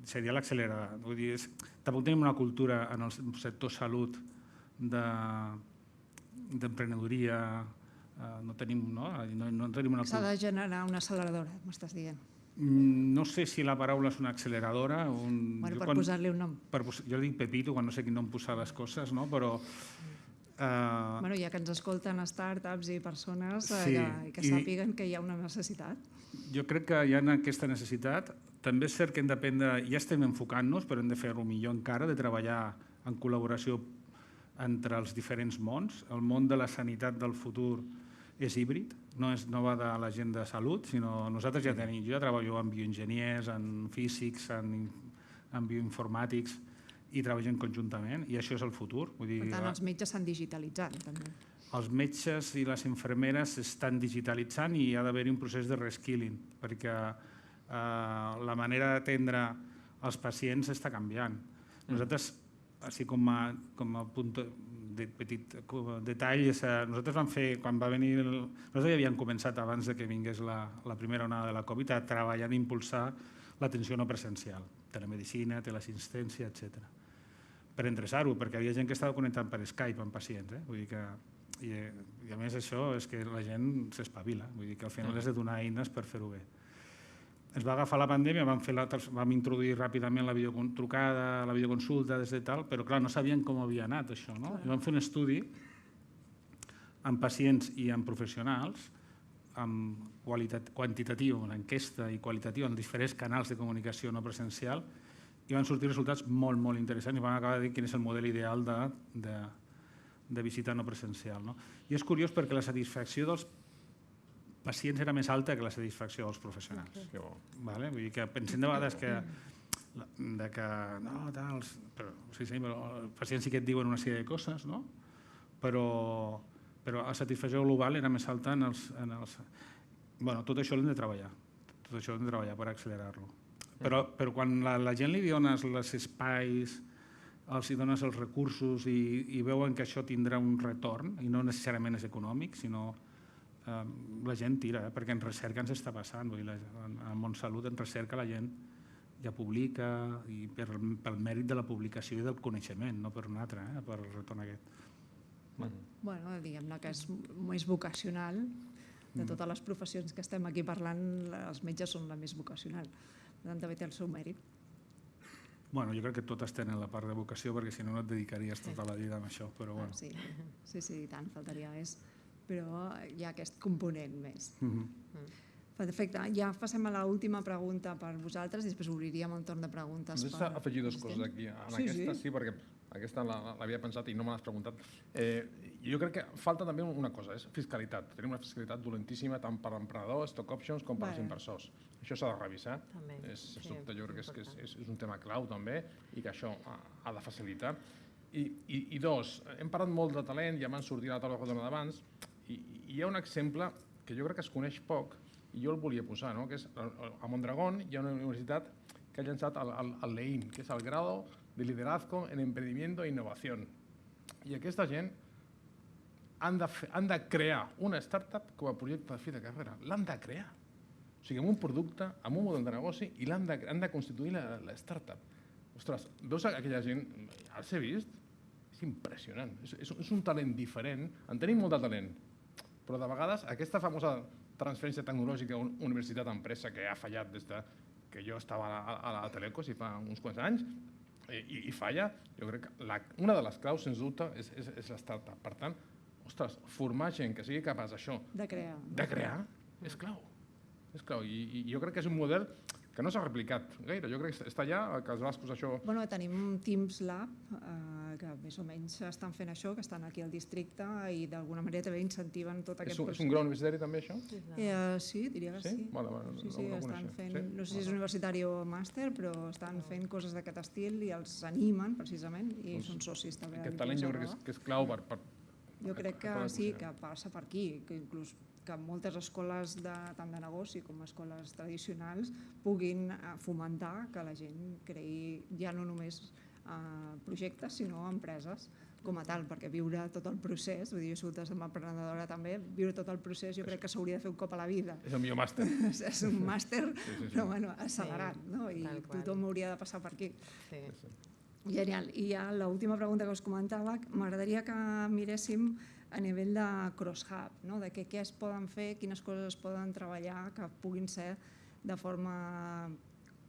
Seria l'accelerador. Vull dir, tampoc tenim una cultura en el sector salut d'emprenedoria, no tenim una S'ha de generar una acceleradora, m'estàs dient. No sé si la paraula és una acceleradora. Per posar-li un nom. Jo dic Pepito quan no sé quin nom posar les coses, però... Ja que ens escolten startups i persones que sàpiguen que hi ha una necessitat. Jo crec que hi ha aquesta necessitat. També és cert que hem d'aprendre, ja estem enfocant-nos, però hem de fer-ho millor encara, de treballar en col·laboració entre els diferents mons. El món de la sanitat del futur és híbrid, no va de la gent de salut, sinó nosaltres jo ja treballo amb bioenginyers, en físics, en bioinformàtics, i treballem conjuntament, i això és el futur. Per tant, els metges s'han digitalitzat, també. Els metges i les infermeres s'estan digitalitzant i hi ha d'haver un procés de reskilling, perquè la manera d'atendre els pacients està canviant. Nosaltres, així com a punt de petit detall, nosaltres vam fer, quan va venir... Nosaltres ja havíem començat abans que vingués la primera onada de la Covid a treballar i impulsar l'atenció no presencial, telemedicina, teleassistència, etc. Per endreçar-ho, perquè hi havia gent que estava connectant per Skype amb pacients. Vull dir que, i a més això és que la gent s'espavila, vull dir que al final has de donar eines per fer-ho bé. Ens va agafar la pandèmia, vam introduir ràpidament la videotrucada, la videoconsulta, des de tal, però clar, no sabien com havia anat això. I vam fer un estudi amb pacients i amb professionals, amb quantitatiu, una enquesta i qualitatiu en diferents canals de comunicació no presencial, i van sortir resultats molt, molt interessants i van acabar de dir quin és el model ideal de visita no presencial. I és curiós perquè la satisfacció dels pacients era més alta que la satisfacció dels professionals. Vull dir que pensem de vegades que els pacients sí que et diuen una sèrie de coses, però la satisfacció global era més alta en els... Tot això l'hem de treballar, per accelerar-lo. Però quan la gent li dones els espais, els dones els recursos i veuen que això tindrà un retorn, i no necessàriament és econòmic, sinó la gent tira, perquè en recerca ens està passant. En el món salut, en recerca, la gent ja publica i pel mèrit de la publicació i del coneixement, no per un altre, per el retorn aquest. Diguem-ne que és més vocacional. De totes les professions que estem aquí parlant, els metges són la més vocacional. Per tant, també té el seu mèrit. Bueno, jo crec que totes tenen la part de vocació, perquè si no, no et dedicaries tota la vida amb això, però bueno. Sí, i tant, faltaria més. Però hi ha aquest component més. Perfecte, ja passem a l'última pregunta per vosaltres i després obriríem un torn de preguntes. Només afegir dues coses aquí. En aquesta sí, perquè aquesta l'havia pensat i no me l'has preguntat. Jo crec que falta també una cosa, és fiscalitat. Tenim una fiscalitat dolentíssima tant per emprenedors, stock options, com per als inversors. Això s'ha de revisar. Jo crec que és un tema clau també i que això ha de facilitar. I dos, hem parlat molt de talent, ja m'han sortit a la taula rodona d'abans, i hi ha un exemple que jo crec que es coneix poc i jo el volia posar, no? Que és a Mondragón hi ha una universitat que ha llançat el LEIN, que és el Grado de Liderazgo en Emprendimiento e Innovación. I aquesta gent han de crear una startup com a projecte de fi de carrera. L'han de crear. O sigui, amb un producte, amb un model de negoci, i han de constituir la startup. Ostres, veus aquella gent, els he vist, és impressionant. És un talent diferent. En tenim molt de talent, però de vegades aquesta famosa transferència tecnològica universitat-empresa que ha fallat des que jo estava a la Telecos i fa uns quants anys, i falla, jo crec que una de les claus, sens dubte, és la startup. Per tant, ostres, formar gent que sigui capaç d'això, de crear, és clau. És clau. I jo crec que és un model que no s'ha replicat gaire. Jo crec que està allà, que els bascos això... Bueno, tenim Teams Lab, que més o menys estan fent això, que estan aquí al districte i d'alguna manera també incentiven tot aquest procés. És un grau universitari també, això? Sí, diria que sí. Sí, estan fent, no sé si és universitari o màster, però estan fent coses d'aquest estil i els animen, precisament, i són socis també. Aquest talent jo crec que és clau per... Jo crec que sí, que passa per aquí, que inclús que moltes escoles tant de negoci com escoles tradicionals puguin fomentar que la gent creï ja no només projectes, sinó empreses com a tal, perquè viure tot el procés, vull dir, jo he sigut emprenedora també, viure tot el procés jo crec que s'hauria de fer un cop a la vida. És el millor màster. És un màster, però bueno, accelerat, no? I tothom hauria de passar per aquí. Genial. I ja l'última pregunta que us comentava, m'agradaria que miréssim a nivell de cross-hub, de què es poden fer, quines coses es poden treballar que puguin ser de forma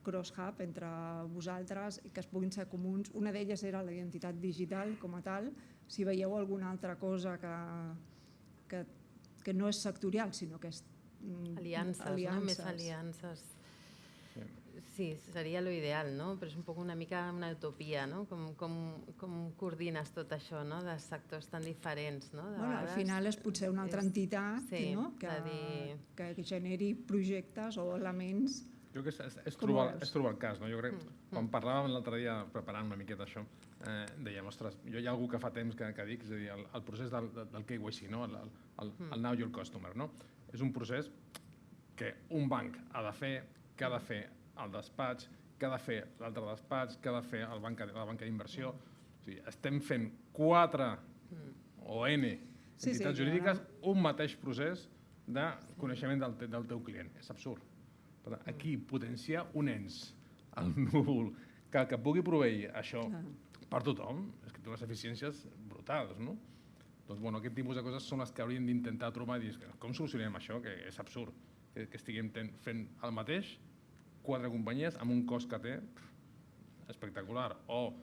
cross-hub entre vosaltres i que es puguin ser comuns. Una d'elles era la identitat digital com a tal. Si veieu alguna altra cosa que no és sectorial, sinó que és... Aliances, no? Més aliances. Sí, seria l'ideal, no? Però és un poc una mica una utopia, no? Com coordines tot això, no? De sectors tan diferents, no? Al final és potser una altra entitat que generi projectes o elements. Jo crec que és trobar el cas, no? Jo crec, quan parlàvem l'altre dia preparant una miqueta això, dèiem, ostres, jo hi ha algú que fa temps que dic, és a dir, el procés del KYC, no? El Know Your Customer, no? És un procés que un banc ha de fer, que ha de fer el despatx, que ha de fer l'altre despatx, que ha de fer la banca d'inversió. O sigui, estem fent 4 o N entitats jurídiques un mateix procés de coneixement del teu client. És absurd. Per tant, aquí potenciar un ens, el núvol, que pugui proveir això per tothom, és que té unes eficiències brutals, no? Doncs, bueno, aquest tipus de coses són les que hauríem d'intentar trobar i dir, com solucionem això, que és absurd, que estiguem fent el mateix 4 companyies amb un cost que té espectacular, o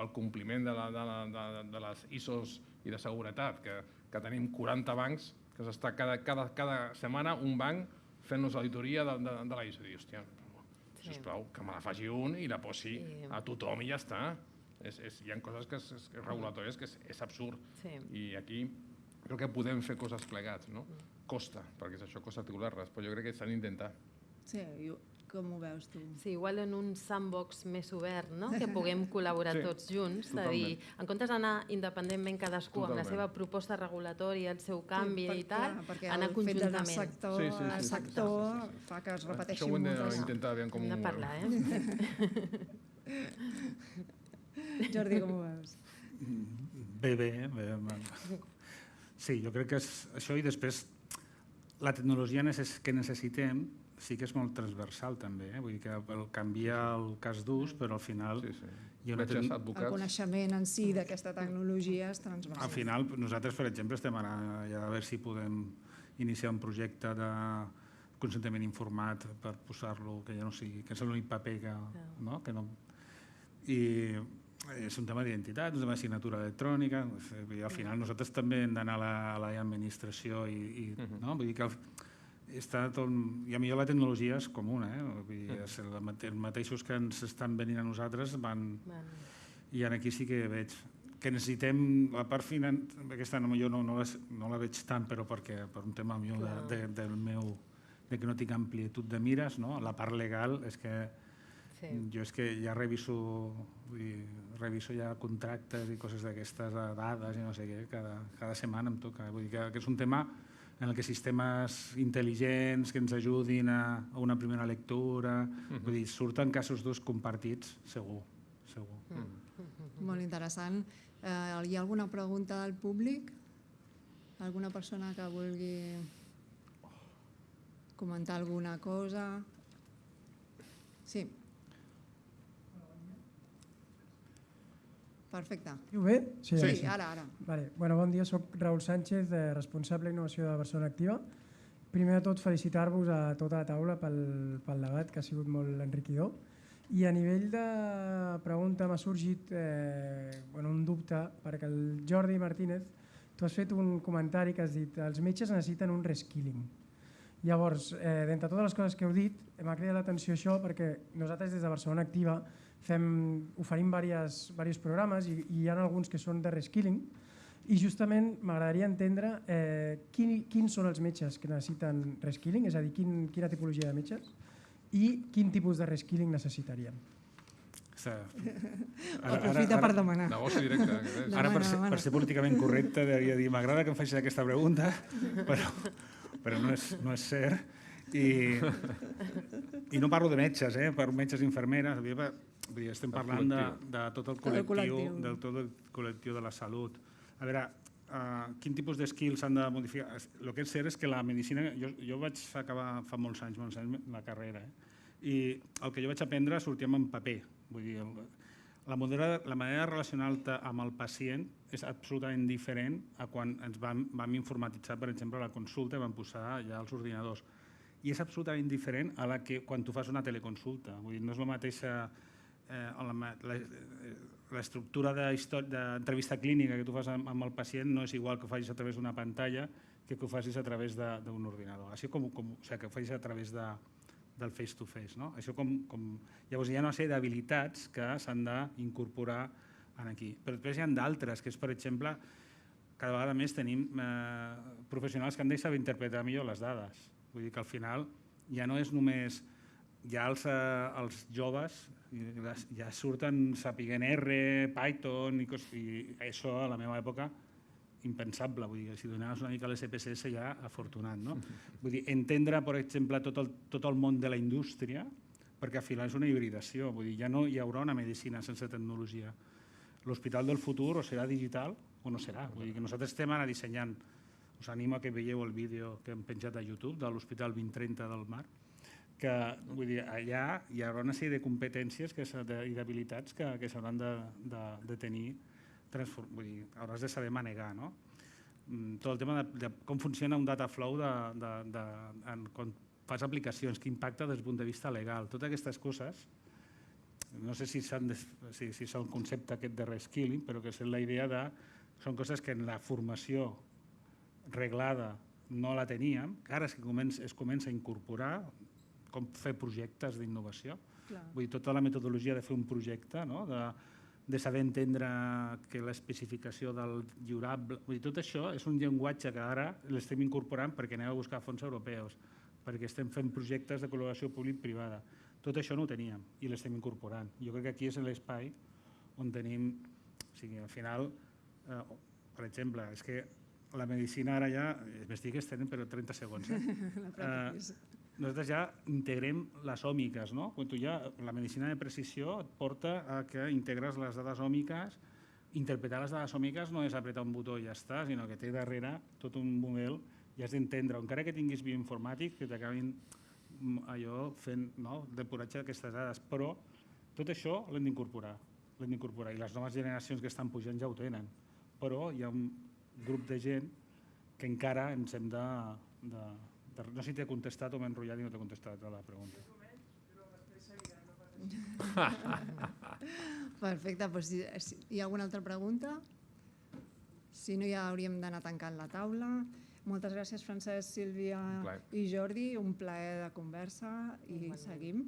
el compliment de les ISOs i de seguretat, que tenim 40 bancs, que s'està cada setmana un banc fent-nos auditoria de la ISO. I dir, hòstia, sisplau, que me la faci un i la posi a tothom i ja està. Hi ha coses que és regulatòries que és absurd. I aquí crec que podem fer coses plegats, no? Costa, perquè és això, costa articular-les, però jo crec que s'han d'intentar. Sí, com ho veus tu? Sí, igual en un sandbox més obert, no? Que puguem col·laborar tots junts, de dir, en comptes d'anar independentment cadascú amb la seva proposta regulatòria, el seu canvi i tal, anar conjuntament. Perquè el sector fa que es repeteixi moltes... Això ho hem d'intentar aviam com ho movem. Hem de parlar, Jordi, com ho veus? Bé. Sí, jo crec que és això i després la tecnologia que necessitem sí que és molt transversal també, vull dir que canvia el cas d'ús, però al final... El coneixement en si d'aquesta tecnologia és transversal. Al final, nosaltres, per exemple, estem ara ja a veure si podem iniciar un projecte de consentiment informat per posar-lo, que ja no sigui, que és l'únic paper que no... i és un tema d'identitat, un tema de signatura electrònica, i al final nosaltres també hem d'anar a l'administració no? Vull dir que està tot, i a millor la tecnologia és comuna, vull dir, els mateixos que ens estan venint a nosaltres i aquí sí que veig que necessitem la part aquesta jo no la veig tant, però per un tema meu de que no tinc amplitud de mires, la part legal és que jo ja reviso ja contractes i coses d'aquestes, dades i no sé què, cada setmana em toca. Vull dir que és un tema en què sistemes intel·ligents que ens ajudin a una primera lectura, vull dir, surten casos d'ús compartits, segur. Molt interessant. Hi ha alguna pregunta del públic? Alguna persona que vulgui comentar alguna cosa? Sí. Perfecte. Diu bé? Sí, ara. Vale. Bon dia, soc Raül Sánchez, responsable d'innovació de Barcelona Activa. Primer de tot, felicitar-vos a tota la taula pel debat, que ha sigut molt enriquidor. I a nivell de pregunta m'ha sorgit un dubte, perquè el Jordi Martínez, tu has fet un comentari que has dit els metges necessiten un reskilling. Llavors, d'entre totes les coses que heu dit, m'ha cridat l'atenció això perquè nosaltres des de Barcelona Activa oferim diversos programes i hi ha alguns que són de reskilling i justament m'agradaria entendre quins són els metges que necessiten reskilling, és a dir, quina tipologia de metges i quin tipus de reskilling necessitaríem. Aprofita per demanar. Negoci directe. Ara, per ser políticament correcte, devia dir m'agrada que em facis aquesta pregunta, però no és cert. I no parlo de metges, parlo de metges i infermeres. Estem parlant de tot el col·lectiu de la salut. A veure, quin tipus de skills s'han de modificar? El que és cert és que la medicina... Jo vaig acabar fa molts anys la carrera i el que jo vaig aprendre sortia en paper. Vull dir, la manera de relacionar-te amb el pacient és absolutament diferent a quan ens vam informatitzar, per exemple, la consulta i vam posar ja els ordinadors. I és absolutament diferent a la que quan tu fas una teleconsulta. Vull dir, no és la mateixa... L'estructura d'entrevista clínica que tu fas amb el pacient no és igual que ho facis a través d'una pantalla que ho facis a través d'un ordinador. Així que ho facis a través del face-to-face. Llavors hi ha una sèrie d'habilitats que s'han d'incorporar aquí. Però després hi ha d'altres, que és, per exemple, cada vegada més tenim professionals que han de saber interpretar millor les dades. Vull dir que al final ja no és només... Ja els joves ja surten sapiguent R, Python i això a la meva època impensable. Vull dir, si donaves una mica a l'SPSS ja afortunat. Vull dir, entendre, per exemple, tot el món de la indústria, perquè al final és una hibridació. Vull dir, ja no hi haurà una medicina sense tecnologia. L'hospital del futur o serà digital o no serà. Vull dir que nosaltres estem ara dissenyant, us animo a que veieu el vídeo que hem penjat a YouTube de l'Hospital 2030 del Mar, que vull dir, allà hi haurà una sèrie de competències i d'habilitats que s'hauran de tenir, vull dir, hauràs de saber manegar, no? Tot el tema de com funciona un data flow quan fas aplicacions, que impacta des del punt de vista legal. Totes aquestes coses, no sé si és el concepte aquest de reskilling, però que és la idea de... Són coses que en la formació reglada no la teníem, que ara es comença a incorporar, com fer projectes d'innovació. Vull dir, tota la metodologia de fer un projecte, de saber entendre que l'especificació del lliurable... Vull dir, tot això és un llenguatge que ara l'estem incorporant perquè anem a buscar fons europeus, perquè estem fent projectes de col·laboració públic-privada. Tot això no ho teníem i l'estem incorporant. Jo crec que aquí és l'espai on tenim... O sigui, al final, per exemple, és que la medicina ara ja... M'estic estenent, però 30 segons. Nosaltres ja integrem les òmiques, no? La medicina de precisió et porta a que integres les dades òmiques. Interpretar les dades òmiques no és apretar un botó i ja està, sinó que té darrere tot un model i has d'entendre, encara que tinguis bioinformàtic, que t'acabin fent depuratge d'aquestes dades. Però tot això l'hem d'incorporar. I les noves generacions que estan pujant ja ho tenen. Però hi ha un grup de gent que encara ens hem de... No sé si t'he contestat o m'he enrotllat i no t'he contestat a la pregunta. Perfecte, doncs hi ha alguna altra pregunta? Si no, ja hauríem d'anar tancant la taula. Moltes gràcies, Francesc, Sílvia i Jordi. Un plaer de conversa i seguim.